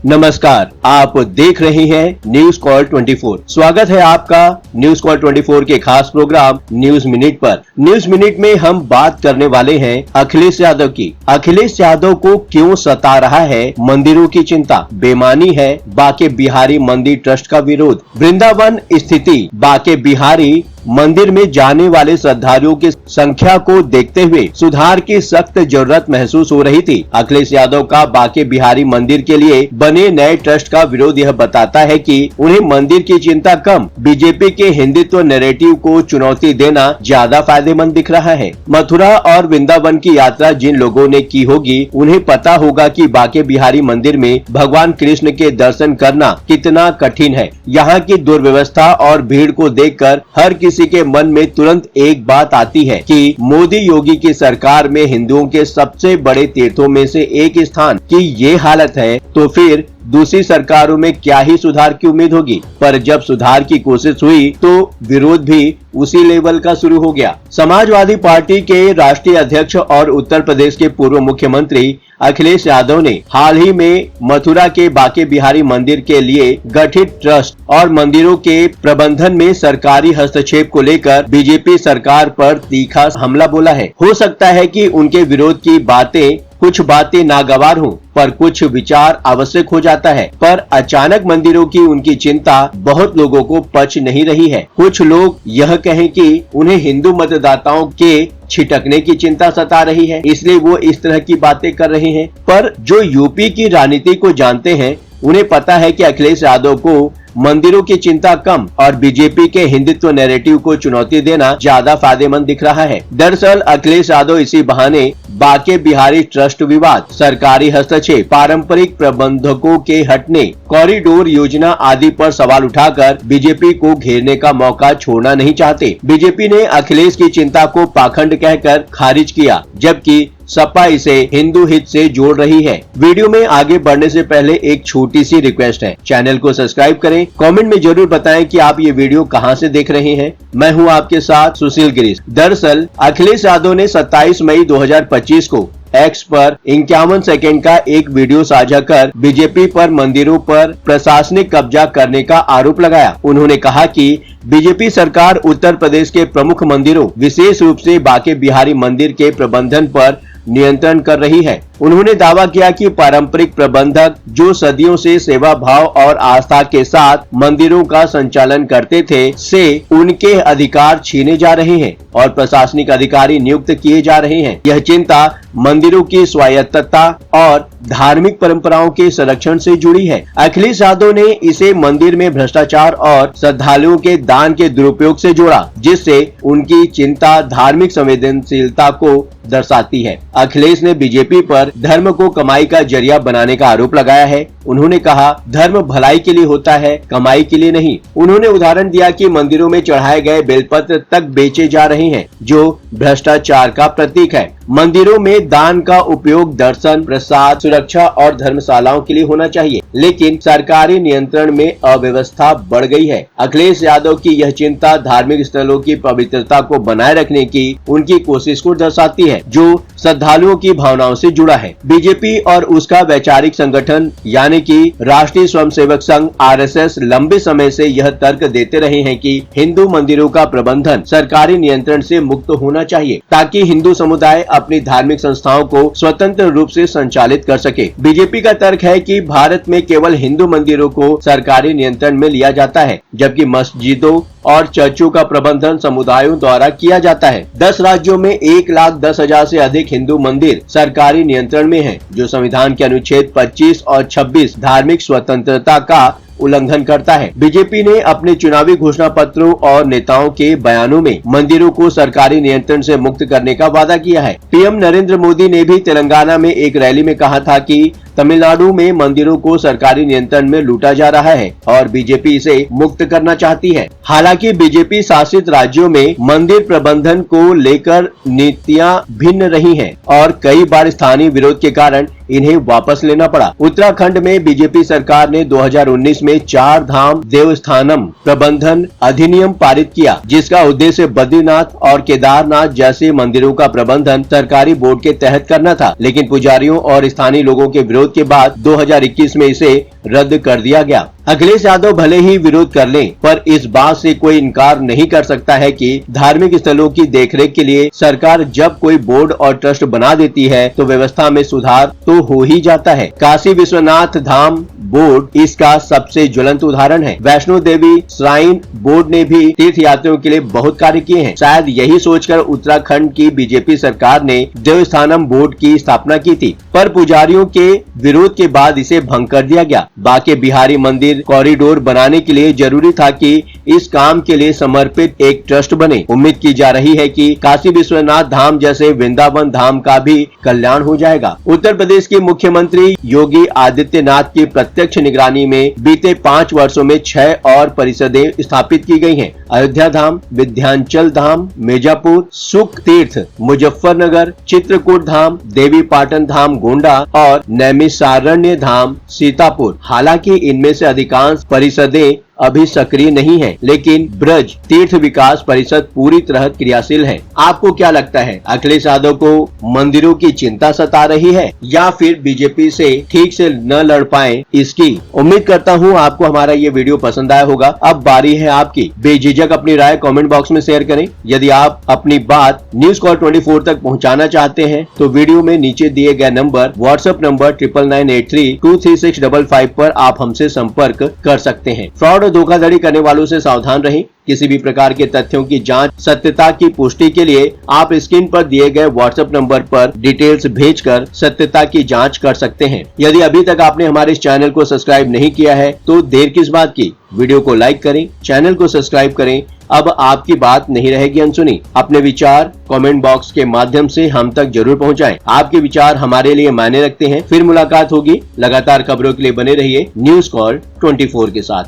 नमस्कार, आप देख रहे हैं न्यूज कॉल 24। स्वागत है आपका न्यूज कॉल 24 के खास प्रोग्राम न्यूज मिनट पर। न्यूज मिनट में हम बात करने वाले हैं अखिलेश यादव की। अखिलेश यादव को क्यों सता रहा है मंदिरों की चिंता? बेमानी है बाके बिहारी मंदिर ट्रस्ट का विरोध। वृंदावन स्थिति बाके बिहारी मंदिर में जाने वाले श्रद्धालुओं की संख्या को देखते हुए सुधार की सख्त जरूरत महसूस हो रही थी। अखिलेश यादव का बाके बिहारी मंदिर के लिए बने नए ट्रस्ट का विरोध यह बताता है कि उन्हें मंदिर की चिंता कम, बीजेपी के हिंदुत्व नैरेटिव को चुनौती देना ज्यादा फायदेमंद दिख रहा है। मथुरा और वृंदावन की यात्रा जिन लोगों ने की होगी उन्हें पता होगा कि बाके बिहारी मंदिर में भगवान कृष्ण के दर्शन करना कितना कठिन है। यहाँ की दुर्व्यवस्था और भीड़ को देखकर हर किसी के मन में तुरंत एक बात आती है कि मोदी योगी की सरकार में हिंदुओं के सबसे बड़े तीर्थों में से एक स्थान की ये हालत है तो फिर दूसरी सरकारों में क्या ही सुधार की उम्मीद होगी। पर जब सुधार की कोशिश हुई तो विरोध भी उसी लेवल का शुरू हो गया। समाजवादी पार्टी के राष्ट्रीय अध्यक्ष और उत्तर प्रदेश के पूर्व मुख्यमंत्री अखिलेश यादव ने हाल ही में मथुरा के बाके बिहारी मंदिर के लिए गठित ट्रस्ट और मंदिरों के प्रबंधन में सरकारी हस्तक्षेप को लेकर बीजेपी सरकार पर तीखा हमला बोला है। हो सकता है कि उनके विरोध की कुछ बातें नागवार हों, पर कुछ विचार आवश्यक हो जाता है। पर अचानक मंदिरों की उनकी चिंता बहुत लोगों को पच नहीं रही है। कुछ लोग यह कहें कि उन्हें हिंदू मतदाताओं के छिटकने की चिंता सता रही है, इसलिए वो इस तरह की बातें कर रहे हैं। पर जो यूपी की राजनीति को जानते हैं उन्हें पता है कि अखिलेश यादव को मंदिरों की चिंता कम और बीजेपी के हिंदुत्व नैरेटिव को चुनौती देना ज्यादा फायदेमंद दिख रहा है। दरअसल अखिलेश यादव इसी बहाने बाके बिहारी ट्रस्ट विवाद, सरकारी हस्तक्षेप, पारंपरिक प्रबंधकों के हटने, कॉरिडोर योजना आदि पर सवाल उठाकर बीजेपी को घेरने का मौका छोड़ना नहीं चाहते। बीजेपी ने अखिलेश की चिंता को पाखंड कहकर खारिज किया, जबकि सपा इसे हिंदू हित से जोड़ रही है। वीडियो में आगे बढ़ने से पहले एक छोटी सी रिक्वेस्ट है, चैनल को सब्सक्राइब करें। कमेंट में जरूर बताएं कि आप ये वीडियो कहां से देख रहे हैं। मैं हूं आपके साथ सुशील गिरीश। दरअसल अखिलेश यादव ने 27 मई 2025 को एक्स पर 51 सेकंड का एक वीडियो साझा कर बीजेपी पर मंदिरों पर प्रशासनिक कब्जा करने का आरोप लगाया। उन्होंने कहा कि बीजेपी सरकार उत्तर प्रदेश के प्रमुख मंदिरों, विशेष रूप से बाके बिहारी मंदिर के प्रबंधन पर नियंत्रण कर रही है। उन्होंने दावा किया कि पारंपरिक प्रबंधक जो सदियों से सेवा भाव और आस्था के साथ मंदिरों का संचालन करते थे, से उनके अधिकार छीने जा रहे हैं और प्रशासनिक अधिकारी नियुक्त किए जा रहे हैं। यह चिंता मंदिरों की स्वायत्तता और धार्मिक परंपराओं के संरक्षण से जुड़ी है। अखिलेश यादव ने इसे मंदिर में भ्रष्टाचार और श्रद्धालुओं के दान के दुरुपयोग से जोड़ा, जिससे उनकी चिंता धार्मिक संवेदनशीलता को दर्शाती है। अखिलेश ने बीजेपी पर धर्म को कमाई का जरिया बनाने का आरोप लगाया है। उन्होंने कहा, धर्म भलाई के लिए होता है, कमाई के लिए नहीं। उन्होंने उदाहरण दिया कि मंदिरों में चढ़ाए गए बेलपत्र तक बेचे जा रहे हैं, जो भ्रष्टाचार का प्रतीक है। मंदिरों में दान का उपयोग दर्शन, प्रसाद, सुरक्षा और धर्मशालाओं के लिए होना चाहिए, लेकिन सरकारी नियंत्रण में अव्यवस्था बढ़ गई है। अखिलेश यादव की यह चिंता धार्मिक स्थलों की पवित्रता को बनाए रखने की उनकी कोशिश को दर्शाती है, जो श्रद्धालुओं की भावनाओं से जुड़ा है। बीजेपी और उसका वैचारिक संगठन यानी कि राष्ट्रीय स्वयंसेवक संघ RSS लंबे समय से यह तर्क देते रहे हैं कि हिंदू मंदिरों का प्रबंधन सरकारी नियंत्रण से मुक्त होना चाहिए, ताकि हिंदू समुदाय अपनी धार्मिक संस्थाओं को स्वतंत्र रूप से संचालित कर सके। बीजेपी का तर्क है कि भारत में केवल हिंदू मंदिरों को सरकारी नियंत्रण में लिया जाता है, जबकि मस्जिदों और चर्चों का प्रबंधन समुदायों द्वारा किया जाता है। 10 राज्यों में 1,10,000 से अधिक हिंदू मंदिर सरकारी नियंत्रण में हैं, जो संविधान के अनुच्छेद 25 और 26 धार्मिक स्वतंत्रता का उल्लंघन करता है। बीजेपी ने अपने चुनावी घोषणा पत्रों और नेताओं के बयानों में मंदिरों को सरकारी नियंत्रण से मुक्त करने का वादा किया है। पीएम नरेंद्र मोदी ने भी तेलंगाना में एक रैली में कहा था कि तमिलनाडु में मंदिरों को सरकारी नियंत्रण में लूटा जा रहा है और बीजेपी इसे मुक्त करना चाहती है। हालांकि बीजेपी शासित राज्यों में मंदिर प्रबंधन को लेकर नीतियां भिन्न रही हैं और कई बार स्थानीय विरोध के कारण इन्हें वापस लेना पड़ा। उत्तराखंड में बीजेपी सरकार ने 2019 में 4 धाम देवस्थानम प्रबंधन अधिनियम पारित किया, जिसका उद्देश्य बद्रीनाथ और केदारनाथ जैसे मंदिरों का प्रबंधन सरकारी बोर्ड के तहत करना था, लेकिन पुजारियों और स्थानीय लोगों के विरोध विरोध के बाद 2021 में इसे रद्द कर दिया गया। अखिलेश यादव भले ही विरोध कर लें, पर इस बात से कोई इनकार नहीं कर सकता है कि धार्मिक स्थलों की देखरेख के लिए सरकार जब कोई बोर्ड और ट्रस्ट बना देती है तो व्यवस्था में सुधार तो हो ही जाता है। काशी विश्वनाथ धाम बोर्ड इसका सबसे ज्वलंत उदाहरण है। वैष्णो देवी श्राइन बोर्ड ने भी तीर्थ यात्रियों के लिए बहुत कार्य किए हैं। शायद यही सोचकर उत्तराखंड की बीजेपी सरकार ने देवस्थानम बोर्ड की स्थापना की थी, पर पुजारियों के विरोध के बाद इसे भंग कर दिया गया। बांके बिहारी मंदिर कॉरिडोर बनाने के लिए जरूरी था कि इस काम के लिए समर्पित एक ट्रस्ट बने। उम्मीद की जा रही है कि काशी विश्वनाथ धाम जैसे वृंदावन धाम का भी कल्याण हो जाएगा। उत्तर प्रदेश के मुख्यमंत्री योगी आदित्यनाथ की प्रत्यक्ष निगरानी में बीते 5 वर्षों में 6 और परिषदें स्थापित की गई हैं। अयोध्या धाम, विंध्याचल धाम, मिर्जापुर, सुख तीर्थ, मुजफ्फरनगर, चित्रकूट धाम, देवी पाटन धाम गोंडा और नैमिषारण्य धाम सीतापुर। हालांकि इनमें से अधिकांश परिषदें अभी सक्रिय नहीं है, लेकिन ब्रज तीर्थ विकास परिषद पूरी तरह क्रियाशील है। आपको क्या लगता है, अखिलेश यादव को मंदिरों की चिंता सता रही है या फिर बीजेपी से ठीक से न लड़ पाए इसकी? उम्मीद करता हूँ आपको हमारा ये वीडियो पसंद आया होगा। अब बारी है आपकी। बेझिझक अपनी राय कमेंट बॉक्स में शेयर करें। यदि आप अपनी बात न्यूज कॉल 24 तक पहुँचाना चाहते हैं तो वीडियो में नीचे दिए गए नंबर व्हाट्सएप नंबर 9998323655 पर आप हमसे संपर्क कर सकते हैं। फ्रॉड और धोखाधड़ी करने वालों से सावधान रहें। किसी भी प्रकार के तथ्यों की जांच सत्यता की पुष्टि के लिए आप स्क्रीन पर दिए गए व्हाट्सएप नंबर पर डिटेल्स भेजकर सत्यता की जांच कर सकते हैं। यदि अभी तक आपने हमारे इस चैनल को सब्सक्राइब नहीं किया है तो देर किस बात की, वीडियो को लाइक करें, चैनल को सब्सक्राइब करें। अब आपकी बात नहीं रहेगी अनसुनी। अपने विचार कमेंट बॉक्स के माध्यम से हम तक जरूर पहुंचाएं। आपके विचार हमारे लिए मायने रखते हैं। फिर मुलाकात होगी। लगातार खबरों के लिए बने रहिए न्यूज कॉल 24 के साथ।